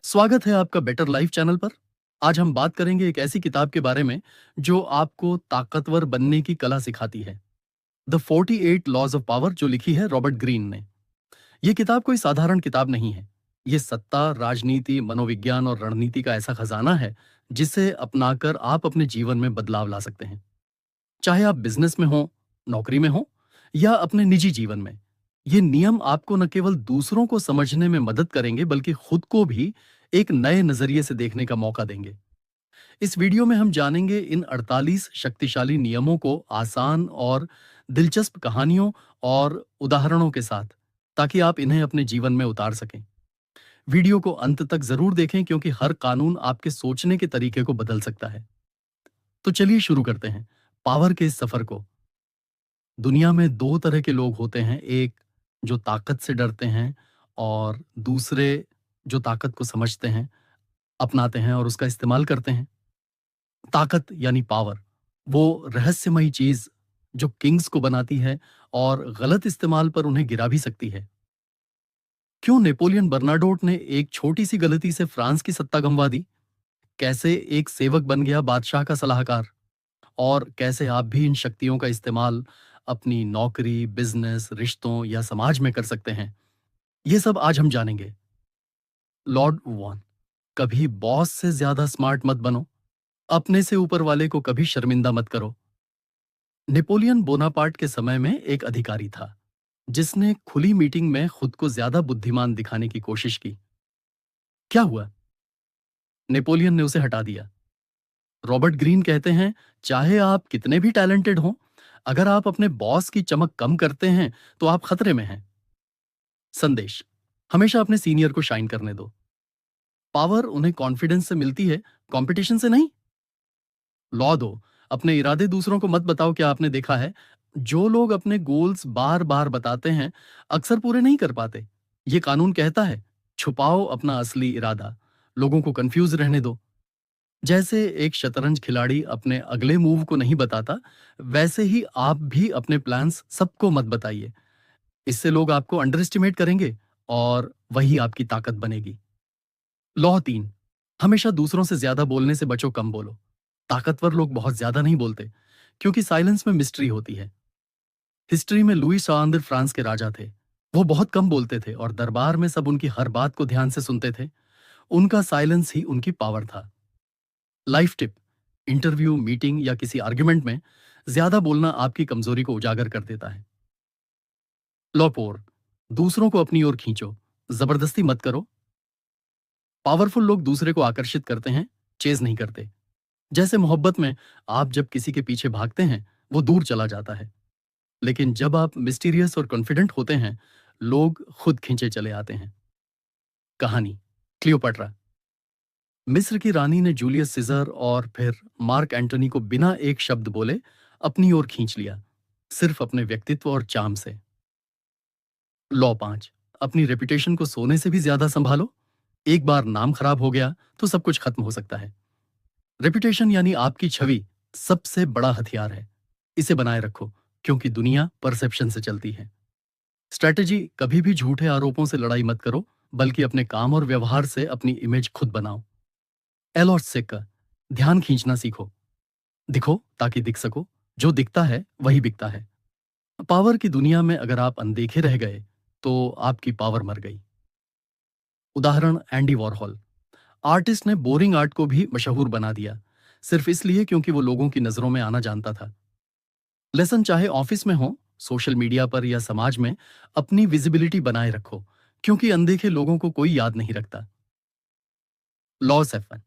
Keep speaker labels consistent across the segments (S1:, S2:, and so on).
S1: स्वागत है आपका बेटर लाइफ चैनल पर। आज हम बात करेंगे एक ऐसी किताब के बारे में जो आपको ताकतवर बनने की कला सिखाती है। द 48 लॉज ऑफ पावर, जो लिखी है रॉबर्ट ग्रीन ने। यह किताब कोई साधारण किताब नहीं है। ये सत्ता, राजनीति, मनोविज्ञान और रणनीति का ऐसा खजाना है जिसे अपनाकर आप अपने जीवन में बदलाव ला सकते हैं। चाहे आप बिजनेस में हो, नौकरी में हो या अपने निजी जीवन में, ये नियम आपको न केवल दूसरों को समझने में मदद करेंगे बल्कि खुद को भी एक नए नजरिए से देखने का मौका देंगे। इस वीडियो में हम जानेंगे इन 48 शक्तिशाली नियमों को आसान और दिलचस्प कहानियों और उदाहरणों के साथ, ताकि आप इन्हें अपने जीवन में उतार सकें। वीडियो को अंत तक जरूर देखें क्योंकि हर कानून आपके सोचने के तरीके को बदल सकता है। तो चलिए शुरू करते हैं पावर के इस सफर को। दुनिया में दो तरह के लोग होते हैं, एक जो ताकत से डरते हैं और दूसरे जो ताकत को समझते हैं, अपनाते हैं और उसका इस्तेमाल करते हैं। ताकत यानी पावर, वो रहस्यमयी चीज जो किंग्स को बनाती है और गलत इस्तेमाल पर उन्हें गिरा भी सकती है। क्यों नेपोलियन बर्नाडोट ने एक छोटी सी गलती से फ्रांस की सत्ता गंवा दी? कैसे एक सेवक बन गया बादशाह का सलाहकार? और कैसे आप भी इन शक्तियों का इस्तेमाल अपनी नौकरी, बिजनेस, रिश्तों या समाज में कर सकते हैं? ये सब आज हम जानेंगे। लॉर्ड वॉन, कभी बॉस से ज्यादा स्मार्ट मत बनो। अपने से ऊपर वाले को कभी शर्मिंदा मत करो। नेपोलियन बोनापार्ट के समय में एक अधिकारी था जिसने खुली मीटिंग में खुद को ज्यादा बुद्धिमान दिखाने की कोशिश की। क्या हुआ? नेपोलियन ने उसे हटा दिया। रॉबर्ट ग्रीन कहते हैं, चाहे आप कितने भी टैलेंटेड हों, अगर आप अपने बॉस की चमक कम करते हैं तो आप खतरे में हैं। संदेश: हमेशा अपने सीनियर को शाइन करने दो। पावर उन्हें कॉन्फिडेंस से मिलती है, कंपटीशन से नहीं। लॉ दो: अपने इरादे दूसरों को मत बताओ। क्या आपने देखा है, जो लोग अपने गोल्स बार बार बताते हैं अक्सर पूरे नहीं कर पाते। ये कानून कहता है, छुपाओ अपना असली इरादा, लोगों को कंफ्यूज रहने दो। जैसे एक शतरंज खिलाड़ी अपने अगले मूव को नहीं बताता, वैसे ही आप भी अपने प्लान्स सबको मत बताइए। इससे लोग आपको अंडर एस्टिमेट करेंगे और वही आपकी ताकत बनेगी। लॉ 3: हमेशा दूसरों से ज्यादा बोलने से बचो, कम बोलो। ताकतवर लोग बहुत ज्यादा नहीं बोलते क्योंकि साइलेंस में मिस्ट्री होती है। हिस्ट्री में लुई सआंदर फ्रांस के राजा थे। वो बहुत कम बोलते थे और दरबार में सब उनकी हर बात को ध्यान से सुनते थे। उनका साइलेंस ही उनकी पावर था। लाइफ टिप: इंटरव्यू, मीटिंग या किसी आर्ग्यूमेंट में ज्यादा बोलना आपकी कमजोरी को उजागर कर देता है। लॉ 4: दूसरों को अपनी ओर खींचो, जबरदस्ती मत करो। पावरफुल लोग दूसरे को आकर्षित करते हैं, चेज नहीं करते। जैसे मोहब्बत में आप जब किसी के पीछे भागते हैं, वो दूर चला जाता है। लेकिन जब आप मिस्टीरियस और कॉन्फिडेंट होते हैं, लोग खुद खींचे चले आते हैं। कहानी: क्लियोपेट्रा। मिस्र की रानी ने जूलियस सीजर और फिर मार्क एंटोनी को बिना एक शब्द बोले अपनी ओर खींच लिया, सिर्फ अपने व्यक्तित्व और चार्म से। लॉ 5: अपनी रेपुटेशन को सोने से भी ज्यादा संभालो। एक बार नाम खराब हो गया तो सब कुछ खत्म हो सकता है। रेपुटेशन यानी आपकी छवि सबसे बड़ा हथियार है। इसे बनाए रखो क्योंकि दुनिया परसेप्शन से चलती है। स्ट्रैटेजी: कभी भी झूठे आरोपों से लड़ाई मत करो, बल्कि अपने काम और व्यवहार से अपनी इमेज खुद बनाओ। एल और सिक्का: ध्यान खींचना सीखो। दिखो ताकि दिख सको, जो दिखता है वही बिकता है। पावर की दुनिया में अगर आप अनदेखे रह गए तो आपकी पावर मर गई। उदाहरण: एंडी वॉरहॉल। आर्टिस्ट ने बोरिंग आर्ट को भी मशहूर बना दिया, सिर्फ इसलिए क्योंकि वो लोगों की नजरों में आना जानता था। लेसन: चाहे ऑफिस में हो, सोशल मीडिया पर या समाज में, अपनी विजिबिलिटी बनाए रखो क्योंकि अनदेखे लोगों को कोई याद नहीं रखता। लॉ 7: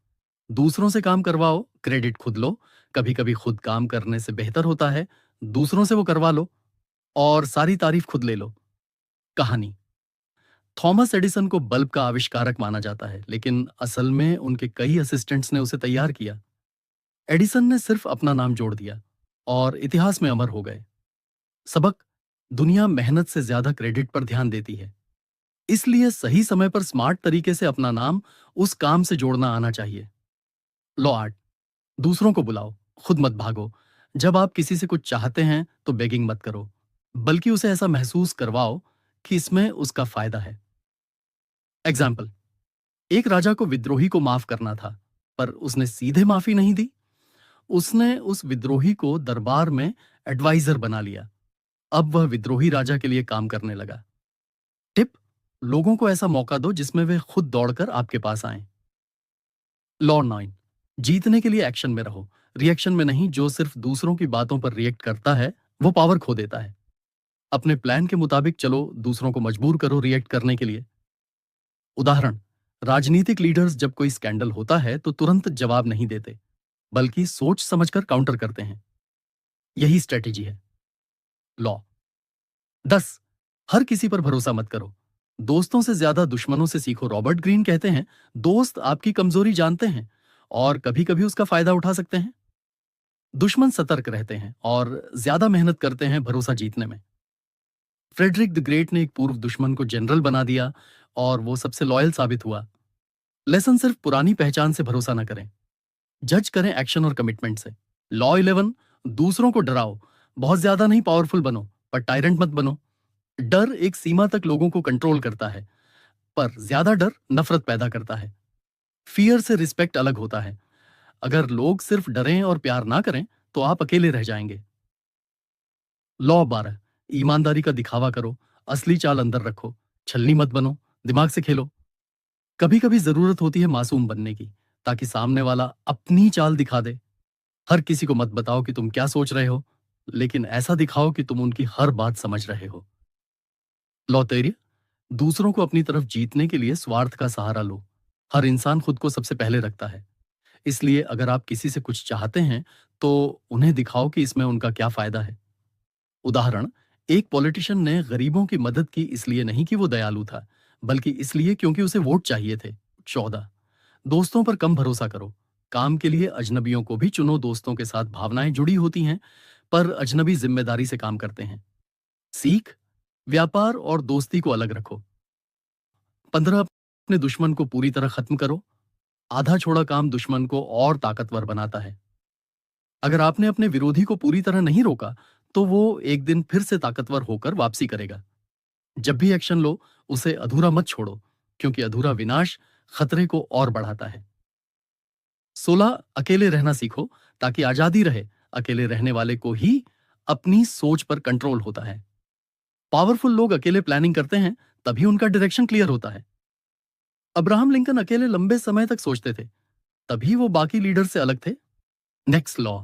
S1: दूसरों से काम करवाओ, क्रेडिट खुद लो। कभी कभी खुद काम करने से बेहतर होता है दूसरों से वो करवा लो और सारी तारीफ खुद ले लो। कहानी: थॉमस एडिसन को बल्ब का आविष्कारक माना जाता है, लेकिन असल में उनके कई असिस्टेंट्स ने उसे तैयार किया। एडिसन ने सिर्फ अपना नाम जोड़ दिया और इतिहास में अमर हो गए। सबक: दुनिया मेहनत से ज्यादा क्रेडिट पर ध्यान देती है, इसलिए सही समय पर स्मार्ट तरीके से अपना नाम उस काम से जोड़ना आना चाहिए। लॉ 8: दूसरों को बुलाओ, खुद मत भागो। जब आप किसी से कुछ चाहते हैं तो बेगिंग मत करो, बल्कि उसे ऐसा महसूस करवाओ कि इसमें उसका फायदा है। एग्जाम्पल: एक राजा को विद्रोही को माफ करना था, पर उसने सीधे माफी नहीं दी। उसने उस विद्रोही को दरबार में एडवाइजर बना लिया। अब वह विद्रोही राजा के लिए काम करने लगा। टिप: लोगों को ऐसा मौका दो जिसमें वे खुद दौड़कर आपके पास आएं। लॉ 9: जीतने के लिए एक्शन में रहो, रिएक्शन में नहीं। जो सिर्फ दूसरों की बातों पर रिएक्ट करता है वो पावर खो देता है। अपने प्लान के मुताबिक चलो, दूसरों को मजबूर करो रिएक्ट करने के लिए। उदाहरण: राजनीतिक लीडर्स जब कोई स्कैंडल होता है तो तुरंत जवाब नहीं देते, बल्कि सोच समझकर काउंटर करते हैं। यही स्ट्रेटेजी है। लॉ 10: हर किसी पर भरोसा मत करो, दोस्तों से ज्यादा दुश्मनों से सीखो। रॉबर्ट ग्रीन कहते हैं, दोस्त आपकी कमजोरी जानते हैं और कभी कभी उसका फायदा उठा सकते हैं। दुश्मन सतर्क रहते हैं और ज्यादा मेहनत करते हैं भरोसा जीतने में। फ्रेडरिक द ग्रेट ने एक पूर्व दुश्मन को जनरल बना दिया और वो सबसे लॉयल साबित हुआ। लेसन: सिर्फ पुरानी पहचान से भरोसा न करें, जज करें एक्शन और कमिटमेंट से। लॉ 11: दूसरों को डराओ, बहुत ज्यादा नहीं, पावरफुल बनो पर टायरेंट मत बनो। डर एक सीमा तक लोगों को कंट्रोल करता है, पर ज्यादा डर नफरत पैदा करता है। फियर से रिस्पेक्ट अलग होता है। अगर लोग सिर्फ डरें और प्यार ना करें तो आप अकेले रह जाएंगे। लॉ 12: ईमानदारी का दिखावा करो, असली चाल अंदर रखो, छलनी मत बनो, दिमाग से खेलो। कभी कभी जरूरत होती है मासूम बनने की, ताकि सामने वाला अपनी चाल दिखा दे। हर किसी को मत बताओ कि तुम क्या सोच रहे हो, लेकिन ऐसा दिखाओ कि तुम उनकी हर बात समझ रहे हो। लॉ 13: दूसरों को अपनी तरफ जीतने के लिए स्वार्थ का सहारा लो। हर इंसान खुद को सबसे पहले रखता है, इसलिए अगर आप किसी से कुछ चाहते हैं तो उन्हें दिखाओ कि इसमें उनका क्या फायदा है। उदाहरण: एक पॉलिटिशियन ने गरीबों की मदद की इसलिए नहीं कि वो दयालु था, बल्कि इसलिए क्योंकि उसे वोट चाहिए थे। 14: दोस्तों पर कम भरोसा करो, काम के लिए अजनबियों को भी चुनो। दोस्तों के साथ भावनाएं जुड़ी होती हैं, पर अजनबी जिम्मेदारी से काम करते हैं। सीख: व्यापार और दोस्ती को अलग रखो। 15: अपने दुश्मन को पूरी तरह खत्म करो, आधा छोड़ा काम दुश्मन को और ताकतवर बनाता है। अगर आपने अपने विरोधी को पूरी तरह नहीं रोका तो वो एक दिन फिर से ताकतवर होकर वापसी करेगा। जब भी एक्शन लो, उसे अधूरा मत छोड़ो, क्योंकि अधूरा विनाश खतरे को और बढ़ाता है। 16: अकेले रहना सीखो ताकि आजादी रहे। अकेले रहने वाले को ही अपनी सोच पर कंट्रोल होता है। पावरफुल लोग अकेले प्लानिंग करते हैं, तभी उनका डायरेक्शन क्लियर होता है। अब्राहम लिंकन अकेले लंबे समय तक सोचते थे, तभी वो बाकी लीडर से अलग थे। नेक्स्ट लॉ: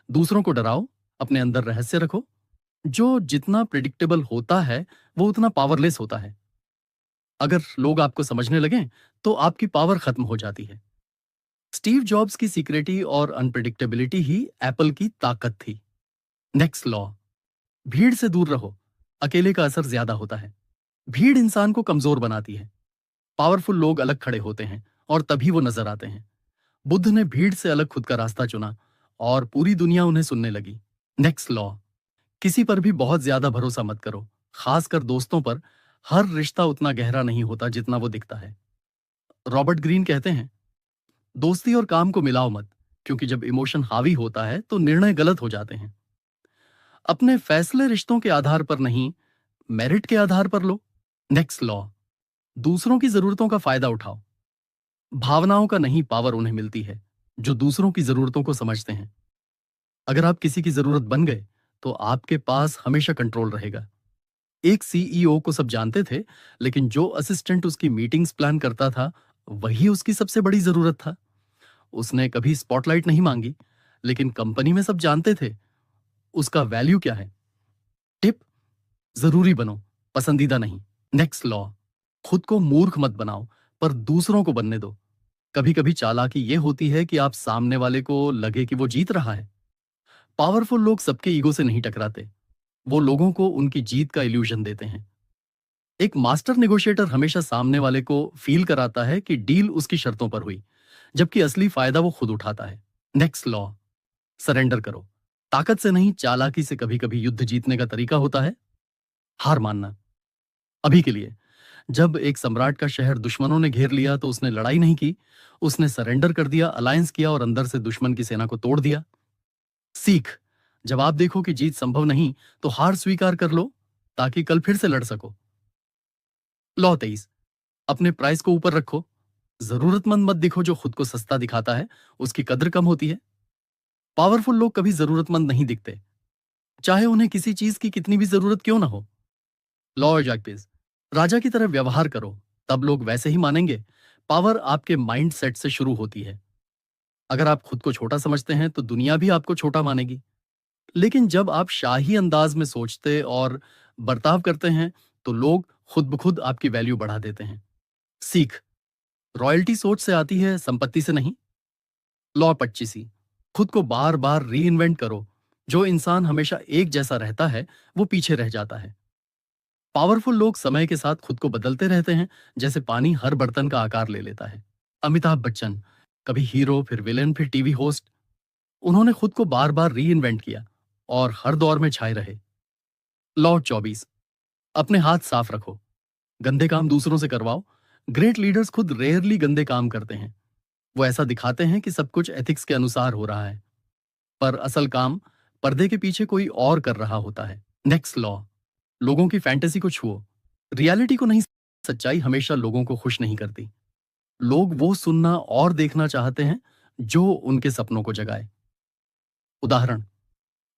S1: दूसरों को डराओ, अपने अंदर रहस्य रखो। जो जितना प्रिडिक्टेबल होता है वो उतना पावरलेस होता है। अगर लोग आपको समझने लगें तो आपकी पावर खत्म हो जाती है। स्टीव जॉब्स की सीक्रेटी और अनप्रिडिक्टेबिलिटी ही एप्पल की ताकत थी। नेक्स्ट लॉ: भीड़ से दूर रहो, अकेले का असर ज्यादा होता है। भीड़ इंसान को कमजोर बनाती है। पावरफुल लोग अलग खड़े होते हैं और तभी वो नजर आते हैं। बुद्ध ने भीड़ से अलग खुद का रास्ता चुना और पूरी दुनिया उन्हें सुनने लगी। नेक्स्ट लॉ: किसी पर भी बहुत ज्यादा भरोसा मत करो, खासकर दोस्तों पर। हर रिश्ता उतना गहरा नहीं होता जितना वो दिखता है। रॉबर्ट ग्रीन कहते हैं, दोस्ती और काम को मिलाओ मत, क्योंकि जब इमोशन हावी होता है तो निर्णय गलत हो जाते हैं। अपने फैसले रिश्तों के आधार पर नहीं, मेरिट के आधार पर लो। नेक्स्ट लॉ: दूसरों की जरूरतों का फायदा उठाओ। भावनाओं का नहीं, पावर उन्हें मिलती है जो दूसरों की जरूरतों को समझते हैं। अगर आप किसी की जरूरत बन गए तो आपके पास हमेशा कंट्रोल रहेगा। एक सीईओ को सब जानते थे, लेकिन जो असिस्टेंट उसकी मीटिंग्स प्लान करता था वही उसकी सबसे बड़ी जरूरत था। उसने कभी स्पॉटलाइट नहीं मांगी, लेकिन कंपनी में सब जानते थे उसका वैल्यू क्या है। टिप: जरूरी बनो, पसंदीदा नहीं। नेक्स्ट लॉ: खुद को मूर्ख मत बनाओ, पर दूसरों को बनने दो। कभी कभी चालाकी ये होती है कि आप सामने वाले को लगे कि वो जीत रहा है। पावरफुल लोग सबके ईगो से नहीं टकराते, वो लोगों को उनकी जीत का इल्यूजन देते हैं। एक मास्टर नेगोशिएटर हमेशा सामने वाले को फील कराता है कि डील उसकी शर्तों पर हुई, जबकि असली फायदा वो खुद उठाता है। नेक्स्ट लॉ: सरेंडर करो, ताकत से नहीं, चालाकी से। कभी कभी युद्ध जीतने का तरीका होता है हार मानना। अभी के लिए, जब एक सम्राट का शहर दुश्मनों ने घेर लिया तो उसने लड़ाई नहीं की, उसने सरेंडर कर दिया, अलायंस किया और अंदर से दुश्मन की सेना को तोड़ दिया। सीख: जब आप देखो कि जीत संभव नहीं तो हार स्वीकार कर लो, ताकि कल फिर से लड़ सको। लॉ 23: अपने प्राइस को ऊपर रखो, जरूरतमंद मत दिखो। जो खुद को सस्ता दिखाता है उसकी कद्र कम होती है। पावरफुल लोग कभी जरूरतमंद नहीं दिखते, चाहे उन्हें किसी चीज की कितनी भी जरूरत क्यों ना हो। लॉ जैक्टिस, राजा की तरह व्यवहार करो, तब लोग वैसे ही मानेंगे। पावर आपके माइंड सेट से शुरू होती है। अगर आप खुद को छोटा समझते हैं तो दुनिया भी आपको छोटा मानेगी। लेकिन जब आप शाही अंदाज में सोचते और बर्ताव करते हैं तो लोग खुद ब खुद आपकी वैल्यू बढ़ा देते हैं। सीख, रॉयल्टी सोच से आती है, संपत्ति से नहीं। लॉ 25, खुद को बार बार री इन्वेंट करो। जो इंसान हमेशा एक जैसा रहता है वो पीछे रह जाता है। पावरफुल लोग समय के साथ खुद को बदलते रहते हैं, जैसे पानी हर बर्तन का आकार ले लेता है। अमिताभ बच्चन, कभी हीरो, फिर विलेन, फिर टीवी होस्ट। उन्होंने खुद को बार बार री इन्वेंट किया और हर दौर में छाए रहे। लॉ 24, अपने हाथ साफ रखो, गंदे काम दूसरों से करवाओ। ग्रेट लीडर्स खुद रेयरली गंदे काम करते हैं। वो ऐसा दिखाते हैं कि सब कुछ एथिक्स के अनुसार हो रहा है, पर असल काम पर्दे के पीछे कोई और कर रहा होता है। नेक्स्ट लॉ, लोगों की फैंटेसी को छुओ, रियलिटी को नहीं। सच्चाई हमेशा लोगों को खुश नहीं करती। लोग वो सुनना और देखना चाहते हैं जो उनके सपनों को जगाए। उदाहरण,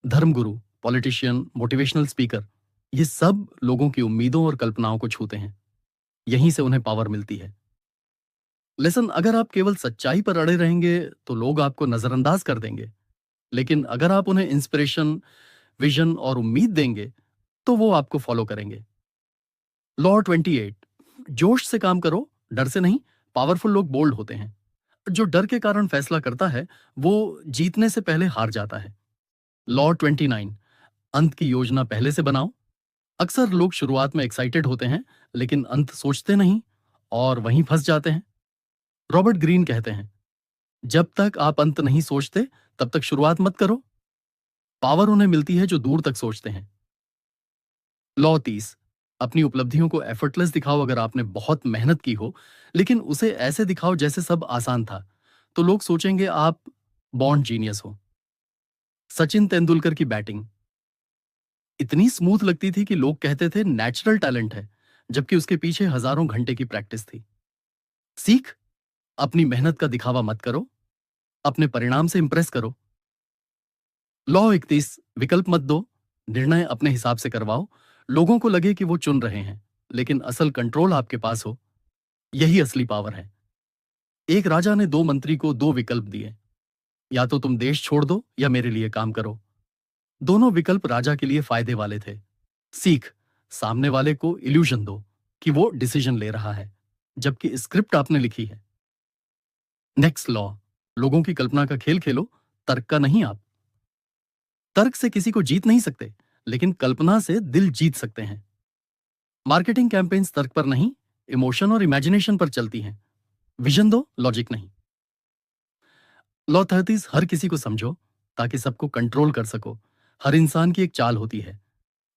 S1: धर्मगुरु, पॉलिटिशियन, मोटिवेशनल स्पीकर, ये सब लोगों की उम्मीदों और कल्पनाओं को छूते हैं। यहीं से उन्हें पावर मिलती है। लेकिन अगर आप केवल सच्चाई पर अड़े रहेंगे तो लोग आपको नजरअंदाज कर देंगे। लेकिन अगर आप उन्हें इंस्पिरेशन, विजन और उम्मीद देंगे तो वो आपको फॉलो करेंगे। लॉ 28, जोश से काम करो, डर से नहीं। पावरफुल लोग बोल्ड होते हैं। जो डर के कारण फैसला करता है वो जीतने से पहले हार जाता है। लॉ 29, अंत की योजना पहले से बनाओ। अक्सर लोग शुरुआत में एक्साइटेड होते हैं लेकिन अंत सोचते नहीं और वहीं फंस जाते हैं। रॉबर्ट ग्रीन कहते हैं, जब तक आप अंत नहीं सोचते तब तक शुरुआत मत करो। पावर उन्हें मिलती है जो दूर तक सोचते हैं। लॉ 30, अपनी उपलब्धियों को एफर्टलेस दिखाओ। अगर आपने बहुत मेहनत की हो लेकिन उसे ऐसे दिखाओ जैसे सब आसान था, तो लोग सोचेंगे आप बॉर्न जीनियस हो। सचिन तेंदुलकर की बैटिंग इतनी स्मूथ लगती थी कि लोग कहते थे नेचुरल टैलेंट है, जबकि उसके पीछे हजारों घंटे की प्रैक्टिस थी। सीख, अपनी मेहनत का दिखावा मत करो, अपने परिणाम से इंप्रेस करो। लॉ 31, विकल्प मत दो, निर्णय अपने हिसाब से करवाओ। लोगों को लगे कि वो चुन रहे हैं, लेकिन असल कंट्रोल आपके पास हो। यही असली पावर है। एक राजा ने दो मंत्री को दो विकल्प दिए, या तो तुम देश छोड़ दो या मेरे लिए काम करो। दोनों विकल्प राजा के लिए फायदे वाले थे। सीख, सामने वाले को इल्यूजन दो कि वो डिसीजन ले रहा है, जबकि स्क्रिप्ट आपने लिखी है। नेक्स्ट लॉ, लोगों की कल्पना का खेल खेलो, तर्क का नहीं। आप तर्क से किसी को जीत नहीं सकते, लेकिन कल्पना से दिल जीत सकते हैं। मार्केटिंग कैंपेन्स तर्क पर नहीं, इमोशन और इमेजिनेशन पर चलती हैं। विजन दो, लॉजिक नहीं। लॉ 30, हर किसी को समझो ताकि सबको कंट्रोल कर सको। हर इंसान की एक चाल होती है।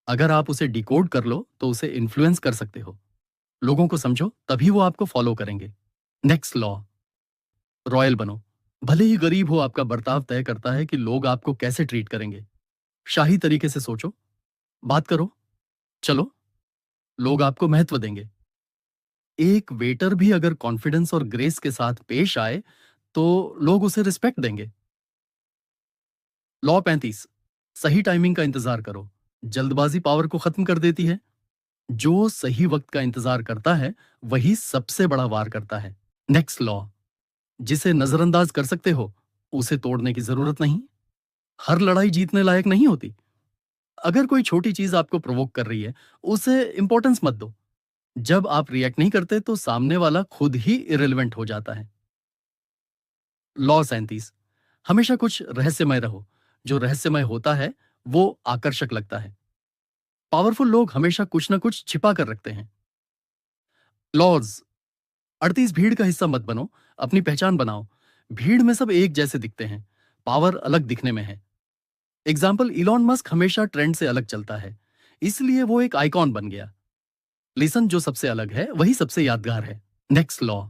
S1: अगर आप उसे डिकोड कर लो तो उसे इन्फ्लुएंस कर सकते हो। लोगों को समझो, तभी वो आपको फॉलो करेंगे। नेक्स्ट लॉ, रॉयल बनो। भले ही गरीब हो, आपका बर्ताव तय करता है कि लोग आपको कैसे ट्रीट करेंगे। शाही तरीके से सोचो, बात करो, चलो, लोग आपको महत्व देंगे। एक वेटर भी अगर कॉन्फिडेंस और ग्रेस के साथ पेश आए तो लोग उसे रिस्पेक्ट देंगे। लॉ 35, सही टाइमिंग का इंतजार करो। जल्दबाजी पावर को खत्म कर देती है। जो सही वक्त का इंतजार करता है वही सबसे बड़ा वार करता है। नेक्स्ट लॉ, जिसे नजरअंदाज कर सकते हो उसे तोड़ने की जरूरत नहीं। हर लड़ाई जीतने लायक नहीं होती। अगर कोई छोटी चीज आपको प्रोवोक कर रही है उसे इंपॉर्टेंस मत दो। जब आप रिएक्ट नहीं करते तो सामने वाला खुद ही इरेलीवेंट हो जाता है। लॉ 37, हमेशा कुछ रहस्यमय रहो। जो रहस्यमय होता है वो आकर्षक लगता है। पावरफुल लोग हमेशा कुछ ना कुछ छिपा कर रखते हैं। लॉज 38, भीड़ का हिस्सा मत बनो, अपनी पहचान बनाओ। भीड़ में सब एक जैसे दिखते हैं, पावर अलग दिखने में है। एग्जाम्पल, इलॉन मस्क हमेशा ट्रेंड से अलग चलता है, इसलिए वो एक आइकॉन बन गया। लिसन, जो सबसे अलग है वही सबसे यादगार है। नेक्स्ट लॉ,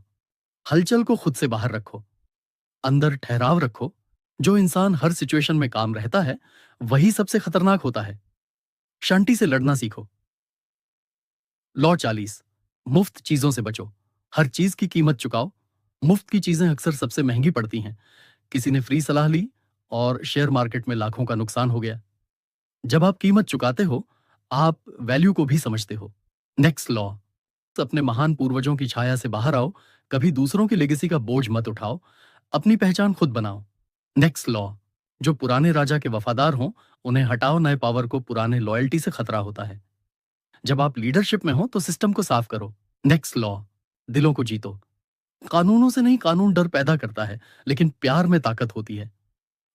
S1: हलचल को खुद से बाहर रखो, अंदर ठहराव रखो। जो इंसान हर सिचुएशन में काम रहता है वही सबसे खतरनाक होता है। शांति से लड़ना सीखो। लॉ 40, मुफ्त चीजों से बचो, हर चीज की कीमत चुकाओ। मुफ्त की चीजें अक्सर सबसे महंगी पड़ती हैं। किसी ने फ्री सलाह ली और शेयर मार्केट में लाखों का नुकसान हो गया। जब आप कीमत चुकाते हो, आप वैल्यू को भी समझते हो। नेक्स्ट लॉ, अपने महान पूर्वजों की छाया से बाहर आओ, कभी दूसरों की लेगेसी का बोझ मत उठाओ, अपनी पहचान खुद बनाओ। नेक्स्ट लॉ, जो पुराने राजा के वफादार हों, उन्हें हटाओ, नए पावर को पुराने लॉयल्टी से खतरा होता है। जब आप लीडरशिप में हो तो सिस्टम को साफ करो। नेक्स्ट लॉ, दिलों को जीतो। कानूनों से नहीं, कानून डर पैदा करता है, लेकिन प्यार में ताकत होती है।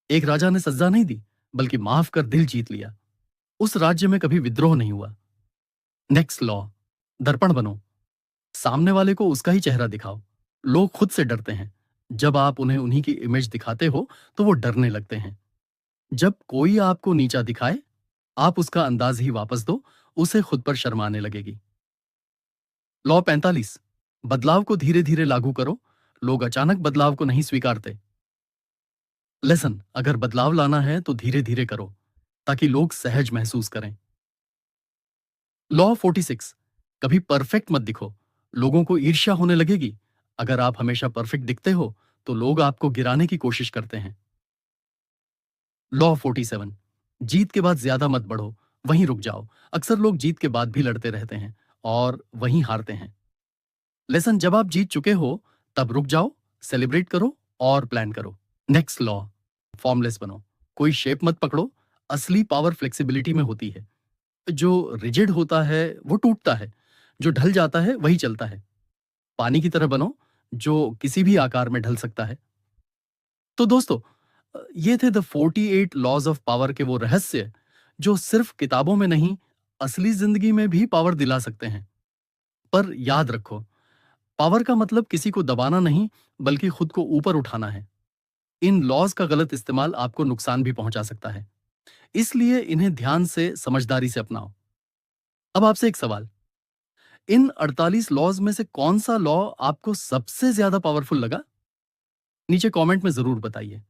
S1: एक राजा ने सजा नहीं दी, बल्कि माफ कर दिल जीत लिया। उस राज्य में कभी विद्रोह नहीं हुआ। नेक्स्ट लॉ, दर्पण बनो, सामने वाले को उसका ही चेहरा दिखाओ। लोग खुद से डरते हैं। जब आप उन्हें उन्हीं की इमेज दिखाते हो तो वो डरने लगते हैं। जब कोई आपको नीचा दिखाए, आप उसका अंदाज ही वापस दो, उसे खुद पर शर्माने लगेगी। लॉ 45, बदलाव को धीरे धीरे लागू करो, लोग अचानक बदलाव को नहीं स्वीकारते। लेसन, अगर बदलाव लाना है तो धीरे धीरे करो, ताकि लोग सहज महसूस करें। लॉ 46, कभी परफेक्ट मत दिखो, लोगों को ईर्ष्या होने लगेगी। अगर आप हमेशा परफेक्ट दिखते हो तो लोग आपको गिराने की कोशिश करते हैं। लॉ 47, जीत के बाद ज्यादा मत बढ़ो, वहीं रुक जाओ। अक्सर लोग जीत के बाद भी लड़ते रहते हैं और वहीं हारते हैं। लेसन, जब आप जीत चुके हो तब रुक जाओ, सेलिब्रेट करो और प्लान करो। नेक्स्ट लॉ, फॉर्मलेस बनो, कोई शेप मत पकड़ो। असली पावर फ्लेक्सिबिलिटी में होती है। जो रिजिड होता है वो टूटता है, जो ढल जाता है वही चलता है। पानी की तरह बनो, जो किसी भी आकार में ढल सकता है। तो दोस्तों, ये थे द 48 लॉज ऑफ पावर के वो रहस्य जो सिर्फ किताबों में नहीं, असली जिंदगी में भी पावर दिला सकते हैं। पर याद रखो, पावर का मतलब किसी को दबाना नहीं, बल्कि खुद को ऊपर उठाना है। इन लॉज का गलत इस्तेमाल आपको नुकसान भी पहुंचा सकता है, इसलिए इन्हें ध्यान से, समझदारी से अपनाओ। अब आपसे एक सवाल, इन 48 लॉज में से कौन सा लॉ आपको सबसे ज्यादा पावरफुल लगा? नीचे कमेंट में जरूर बताइए।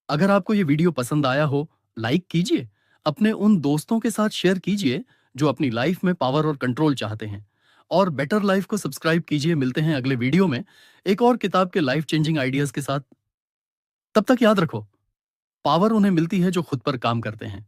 S1: अगर आपको ये वीडियो पसंद आया हो, लाइक कीजिए, अपने उन दोस्तों के साथ शेयर कीजिए जो अपनी लाइफ में पावर और कंट्रोल चाहते हैं, और बेटर लाइफ को सब्सक्राइब कीजिए। मिलते हैं अगले वीडियो में एक और किताब के लाइफ चेंजिंग आइडियाज के साथ। तब तक याद रखो, पावर उन्हें मिलती है जो खुद पर काम करते हैं।